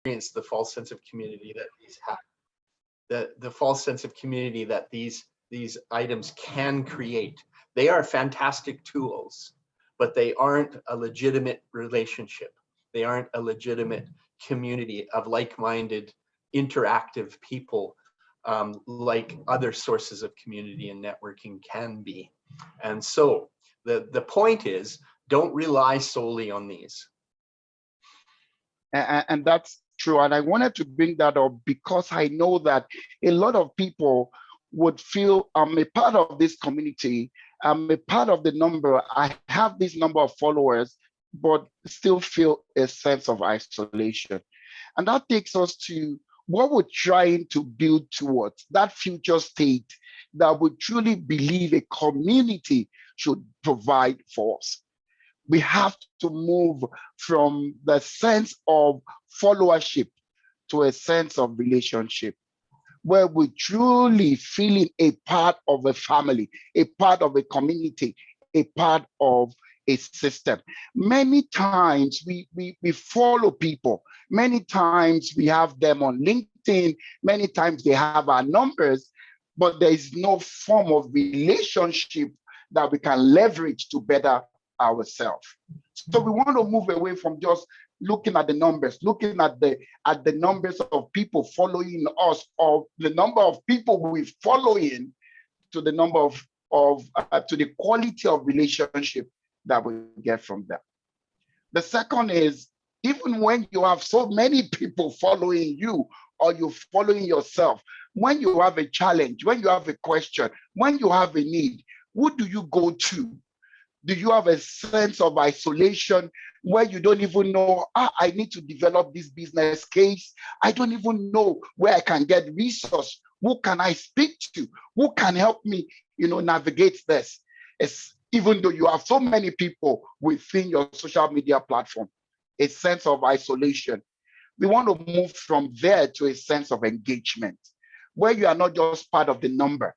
the false sense of community that these have, the false sense of community that these items can create. They are fantastic tools, but they aren't a legitimate relationship. They aren't a legitimate community of like-minded, interactive people, like other sources of community and networking can be. And so the point is, don't rely solely on these. And that's true. And I wanted to bring that up because I know that a lot of people would feel I'm a part of this community, I'm a part of the number, I have this number of followers, but still feel a sense of isolation. And that takes us to what we're trying to build towards, that future state that we truly believe a community should provide for us. We have to move from the sense of followership to a sense of relationship, where we truly feeling a part of a family, a part of a community, a part of a system. Many times we follow people. Many times we have them on LinkedIn. Many times they have our numbers, but there is no form of relationship that we can leverage to better ourselves. So we want to move away from just looking at the numbers, looking at the numbers of people following us, or the number of people we're following, to the number of to the quality of relationship that we get from them. The second is, even when you have so many people following you, or you're following yourself, when you have a challenge, when you have a question, when you have a need, who do you go to? Do you have a sense of isolation where you don't even know, I need to develop this business case. I don't even know where I can get resource. Who can I speak to? Who can help me, navigate this? Even though you have so many people within your social media platform, a sense of isolation. We want to move from there to a sense of engagement, where you are not just part of the number,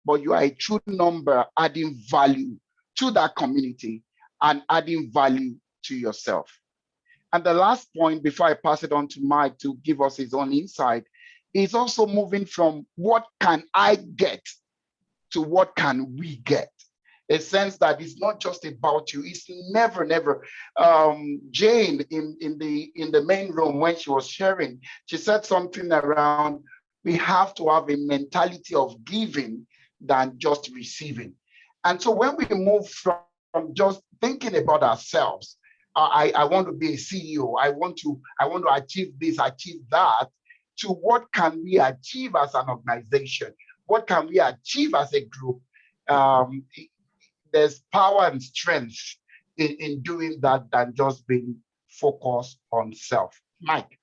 but you are a true number adding value to that community and adding value to yourself. And the last point, before I pass it on to Mike to give us his own insight, is also moving from what can I get to what can we get. A sense that it's not just about you. It's never. Jane in the main room, when she was sharing, she said something around, we have to have a mentality of giving than just receiving. And so when we move from just thinking about ourselves, I want to be a CEO, I want to achieve this, achieve that, to what can we achieve as an organization? What can we achieve as a group? There's power and strength in doing that than just being focused on self. Mike.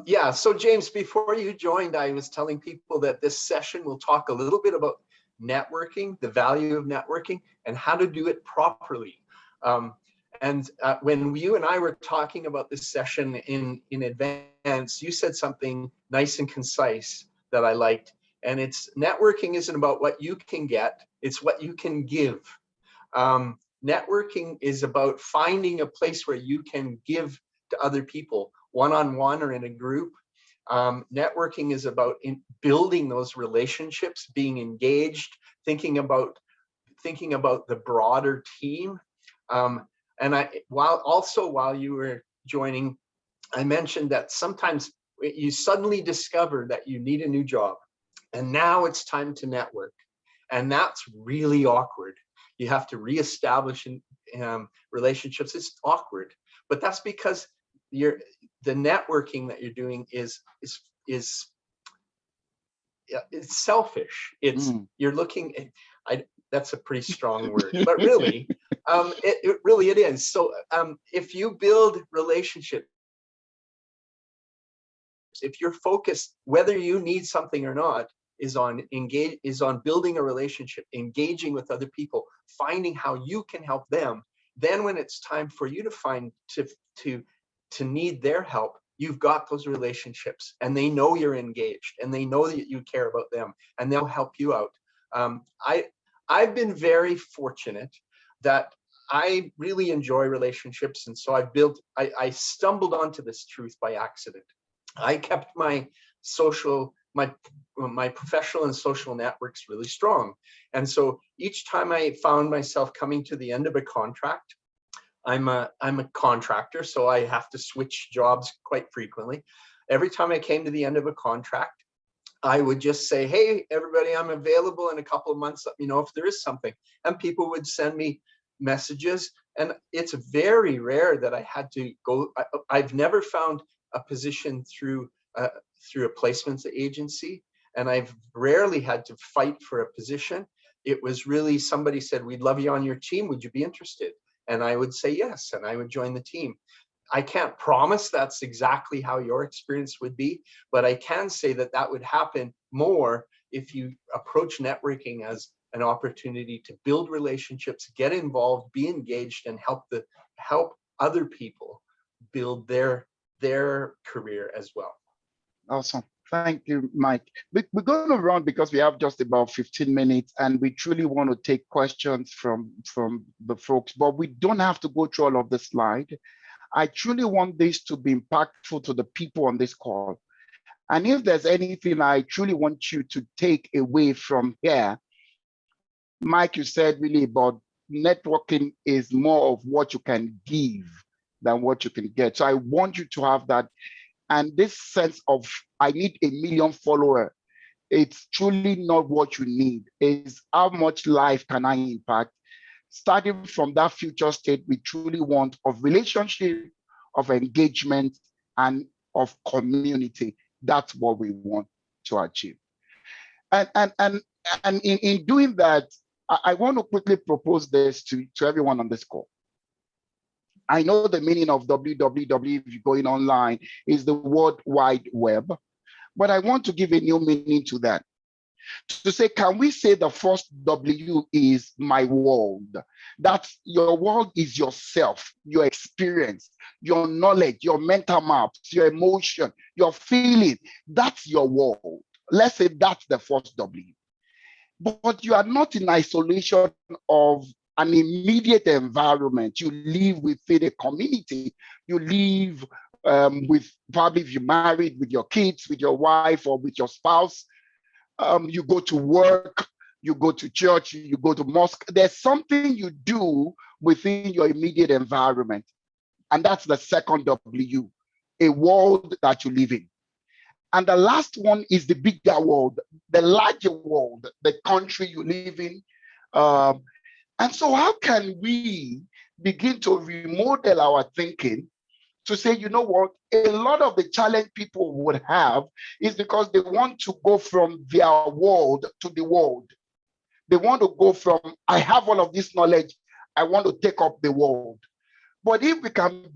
Yeah, so James, before you joined, I was telling people that this session will talk a little bit about networking, the value of networking, and how to do it properly. When you and I were talking about this session in advance, you said something nice and concise that I liked. And it's, networking isn't about what you can get, it's what you can give. Networking is about finding a place where you can give to other people, one-on-one or in a group. Networking is about building those relationships, being engaged, thinking about the broader team. And while you were joining, I mentioned that sometimes you suddenly discover that you need a new job, and now it's time to network, and that's really awkward. You have to reestablish relationships. It's awkward, but that's because the networking that you're doing is it's selfish. It's you're looking. That's a pretty strong word, but really, it is. So if you build relationships, if your focus, whether you need something or not, is on building a relationship, engaging with other people, finding how you can help them, then when it's time for you to need their help, you've got those relationships, and they know you're engaged, and they know that you care about them, and they'll help you out. I've been very fortunate that I really enjoy relationships, and so I stumbled onto this truth by accident. I kept my professional and social networks really strong. And so each time I found myself coming to the end of a contract, I'm a contractor, so I have to switch jobs quite frequently. Every time I came to the end of a contract, I would just say, hey, everybody, I'm available in a couple of months. Let me know if there is something. And people would send me messages. And it's very rare that I had to go. I've never found a position through a placements agency. And I've rarely had to fight for a position. It was really somebody said, we'd love you on your team. Would you be interested? And I would say yes, and I would join the team. I can't promise that's exactly how your experience would be, but I can say that that would happen more if you approach networking as an opportunity to build relationships, get involved, be engaged, and help other people build their career as well. Awesome. Thank you, Mike. We're going to run because we have just about 15 minutes and we truly want to take questions from the folks, but we don't have to go through all of the slide. I truly want this to be impactful to the people on this call. And if there's anything I truly want you to take away from here, Mike, you said really about networking is more of what you can give than what you can get. So I want you to have that. And this sense of, I need 1 million followers, it's truly not what you need. It's how much life can I impact? Starting from that future state, we truly want of relationship, of engagement, and of community. That's what we want to achieve. And in doing that, I want to quickly propose this to everyone on this call. I know the meaning of www, if you're going online, is the World Wide Web, but I want to give a new meaning to that. To say, can we say the first W is my world? That's your world is yourself, your experience, your knowledge, your mental maps, your emotion, your feeling. That's your world. Let's say that's the first W. But you are not in isolation of an immediate environment. You live within a community. You live with, probably if you're married, with your kids, with your wife, or with your spouse. You go to work, you go to church, you go to mosque. There's something you do within your immediate environment. And that's the second W, a world that you live in. And the last one is the bigger world, the larger world, the country you live in. And so how can we begin to remodel our thinking to say, you know what, a lot of the challenge people would have is because they want to go from their world to the world. They want to go from, I have all of this knowledge, I want to take up the world. But if we can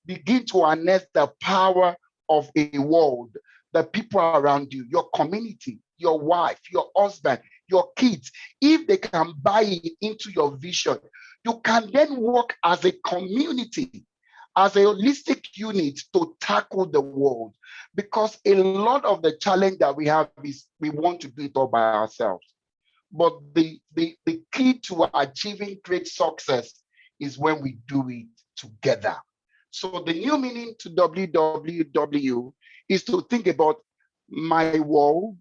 begin to harness the power of a world, the people around you, your community, your wife, your husband, your kids, if they can buy into your vision, you can then work as a community, as a holistic unit to tackle the world. Because a lot of the challenge that we have is we want to do it all by ourselves. But the key to achieving great success is when we do it together. So the new meaning to WWW is to think about my world,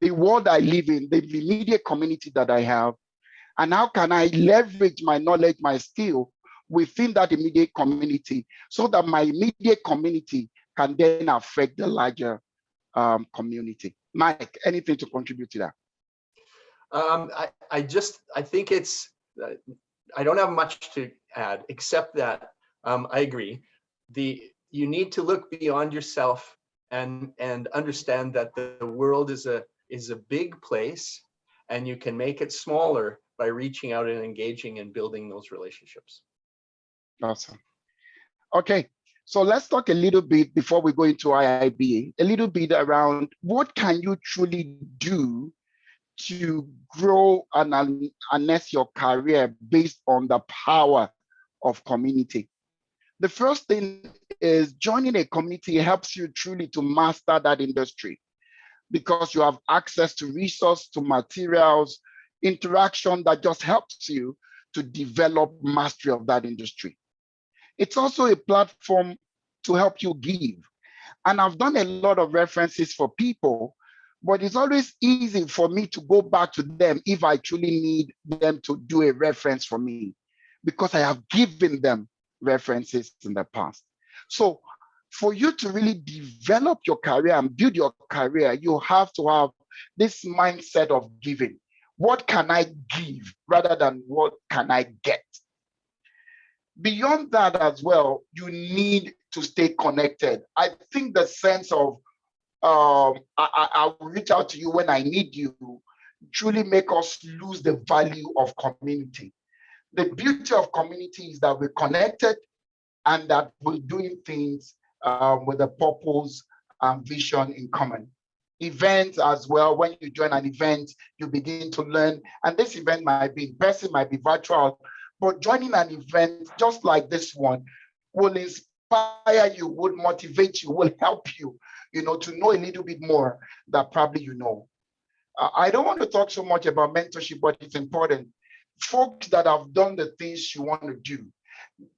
the world I live in, the immediate community that I have, and how can I leverage my knowledge, my skill within that immediate community so that my immediate community can then affect the larger community. Mike, anything to contribute to that? I think it's, I don't have much to add, except that I agree. You need to look beyond yourself and understand that the world is a big place, and you can make it smaller by reaching out and engaging and building those relationships. Awesome. Okay, so let's talk a little bit before we go into IIBA, a little bit around what can you truly do to grow and harness your career based on the power of community. The first thing is joining a community helps you truly to master that industry because you have access to resources, to materials, interaction that just helps you to develop mastery of that industry. It's also a platform to help you give. And I've done a lot of references for people, but it's always easy for me to go back to them if I truly need them to do a reference for me, because I have given them references in the past. So for you to really develop your career and build your career, you have to have this mindset of giving. What can I give rather than what can I get? Beyond that as well, you need to stay connected. I think the sense of I will reach out to you when I need you truly make us lose the value of community. The beauty of community is that we're connected and that we're doing things with a purpose and vision in common. Events as well, when you join an event, you begin to learn, and this event might be in person, might be virtual, but joining an event just like this one will inspire you, would motivate you, will help you, to know a little bit more that probably you know. I don't want to talk so much about mentorship, but it's important. Folks that have done the things you want to do.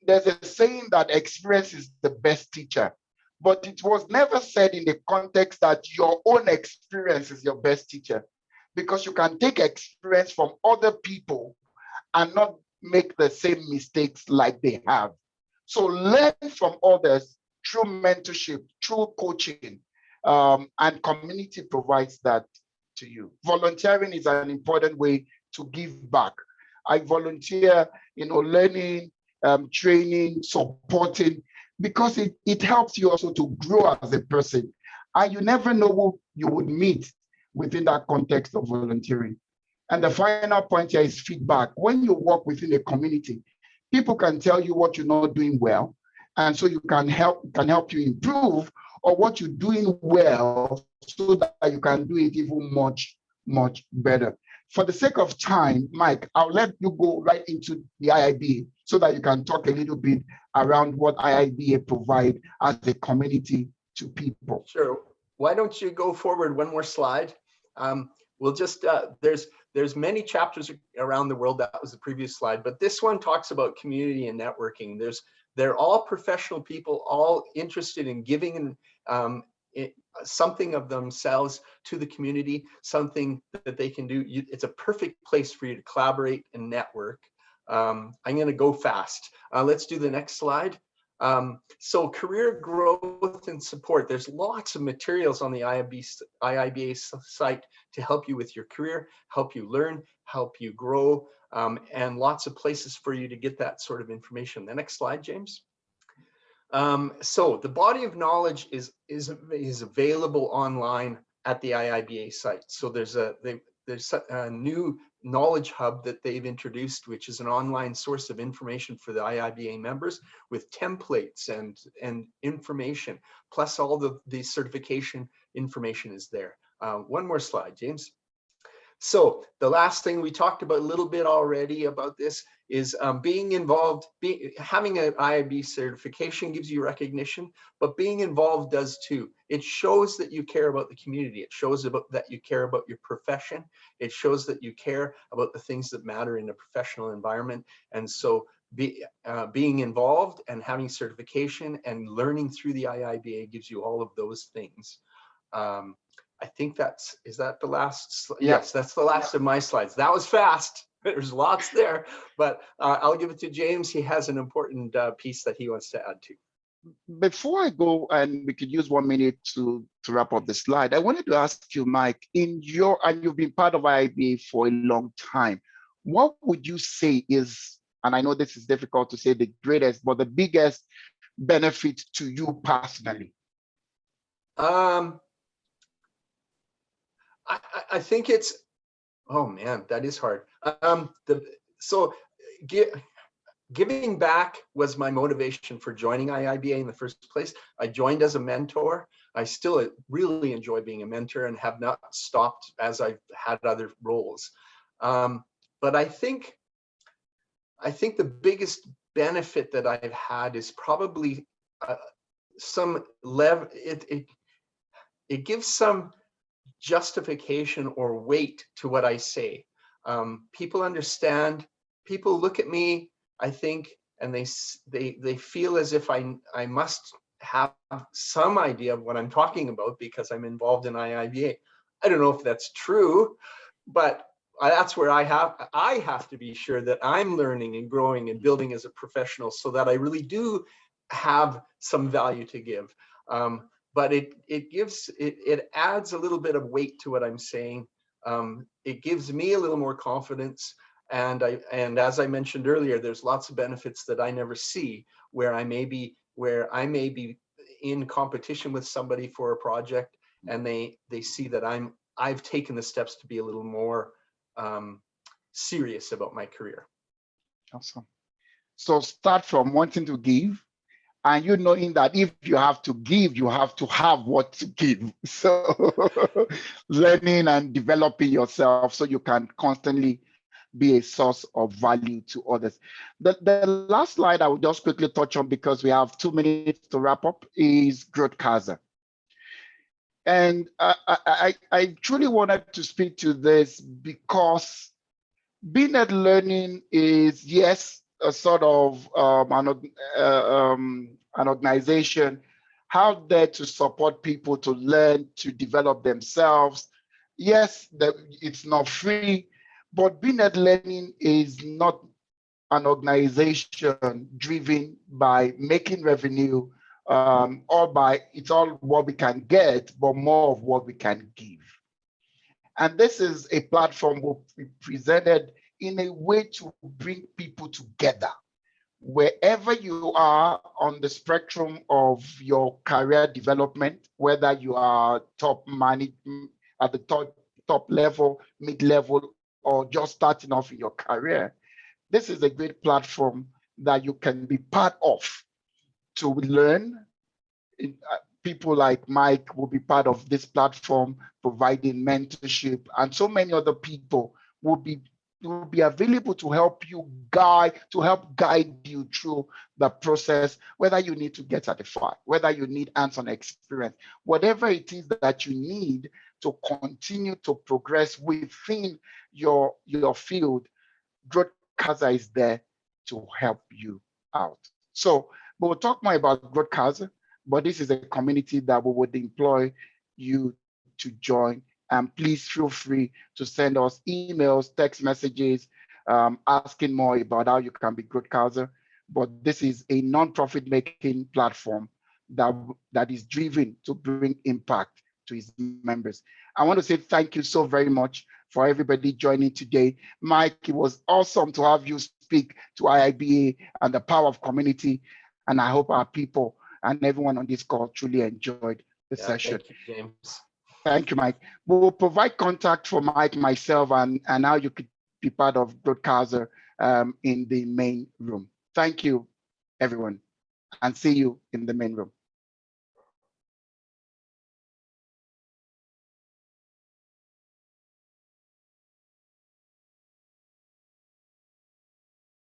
There's a saying that experience is the best teacher, but it was never said in the context that your own experience is your best teacher, because you can take experience from other people and not make the same mistakes like they have. So learn from others through mentorship, through coaching, and community provides that to you. Volunteering is an important way to give back. I volunteer, learning, training, supporting, because it helps you also to grow as a person. And you never know who you would meet within that context of volunteering. And the final point here is feedback. When you work within a community, people can tell you what you're not doing well, and so you can help you improve, or what you're doing well so that you can do it even much, much better. For the sake of time, Mike, I'll let you go right into the IIBA so that you can talk a little bit around what IIBA provide as a community to people. Sure. Why don't you go forward one more slide? We'll just, there's many chapters around the world. That was the previous slide, but this one talks about community and networking. They're all professional people, all interested in giving something of themselves to the community, something that they can do. It's a perfect place for you to collaborate and network. I'm going to go fast. Let's do the next slide. So career growth and support. There's lots of materials on the IIBA site to help you with your career, help you learn, help you grow, and lots of places for you to get that sort of information. The next slide, James. So the body of knowledge is available online at the IIBA site. So there's a new knowledge hub that they've introduced, which is an online source of information for the IIBA members with templates and information, plus all the certification information is there. One more slide, James. So the last thing we talked about a little bit already about this is being involved. Having an IIB certification gives you recognition, but being involved does too. It shows that you care about the community. It shows that you care about your profession. It shows that you care about the things that matter in a professional environment. And so being involved and having certification and learning through the IIBA gives you all of those things. I think is that the last? Yeah. Yes, that's the last of my slides. That was fast. There's lots there, but I'll give it to James. He has an important piece that he wants to add to. Before I go, and we could use 1 minute to wrap up the slide, I wanted to ask you, Mike, and you've been part of IIBA for a long time. What would you say is, and I know this is difficult to say the greatest, but the biggest benefit to you personally? I think it's, oh man, that is hard. Giving back was my motivation for joining IIBA in the first place. I joined as a mentor. I still really enjoy being a mentor and have not stopped as I've had other roles. But I think the biggest benefit that I've had is probably it gives some justification or weight to what I say. People understand people look at me, I think, and they feel as if I must have some idea of what I'm talking about because I'm involved in IIBA. I don't know if that's true, but that's where I have to be sure that I'm learning and growing and building as a professional so that I really do have some value to give. But it adds a little bit of weight to what I'm saying. It gives me a little more confidence. And as I mentioned earlier, there's lots of benefits that I never see where I may be in competition with somebody for a project, and they see that I've taken the steps to be a little more serious about my career. Awesome. So start from wanting to give, and you knowing that if you have to give, you have to have what to give. So learning and developing yourself so you can constantly be a source of value to others. The last slide I will just quickly touch on, because we have 2 minutes to wrap up, is growth Casa. And I truly wanted to speak to this because being at learning is, yes, a sort of an organization out there to support people to learn, to develop themselves. Yes, it's not free, but being at learning is not an organization driven by making revenue or by it's all what we can get, but more of what we can give. And this is a platform will be presented in a way to bring people together. Wherever you are on the spectrum of your career development, whether you are top management at the top level, mid-level, or just starting off in your career, this is a great platform that you can be part of to learn. People like Mike will be part of this platform, providing mentorship, and so many other people will be available to help guide you through the process, whether you need to get certified, whether you need hands-on experience, whatever it is that you need to continue to progress within your field. Growth Casa is there to help you out. So we'll talk more about Growth Casa, but this is a community that we would employ you to join. And please feel free to send us emails, text messages, asking more about how you can be Growth Casa. But this is a non-profit making platform that is driven to bring impact to its members. I want to say thank you so very much for everybody joining today. Mike, it was awesome to have you speak to IIBA and the power of community. And I hope our people and everyone on this call truly enjoyed the session. Thank you, James. Thank you, Mike. We will provide contact for Mike, myself, and how you could be part of Growth Casa in the main room. Thank you, everyone, and see you in the main room.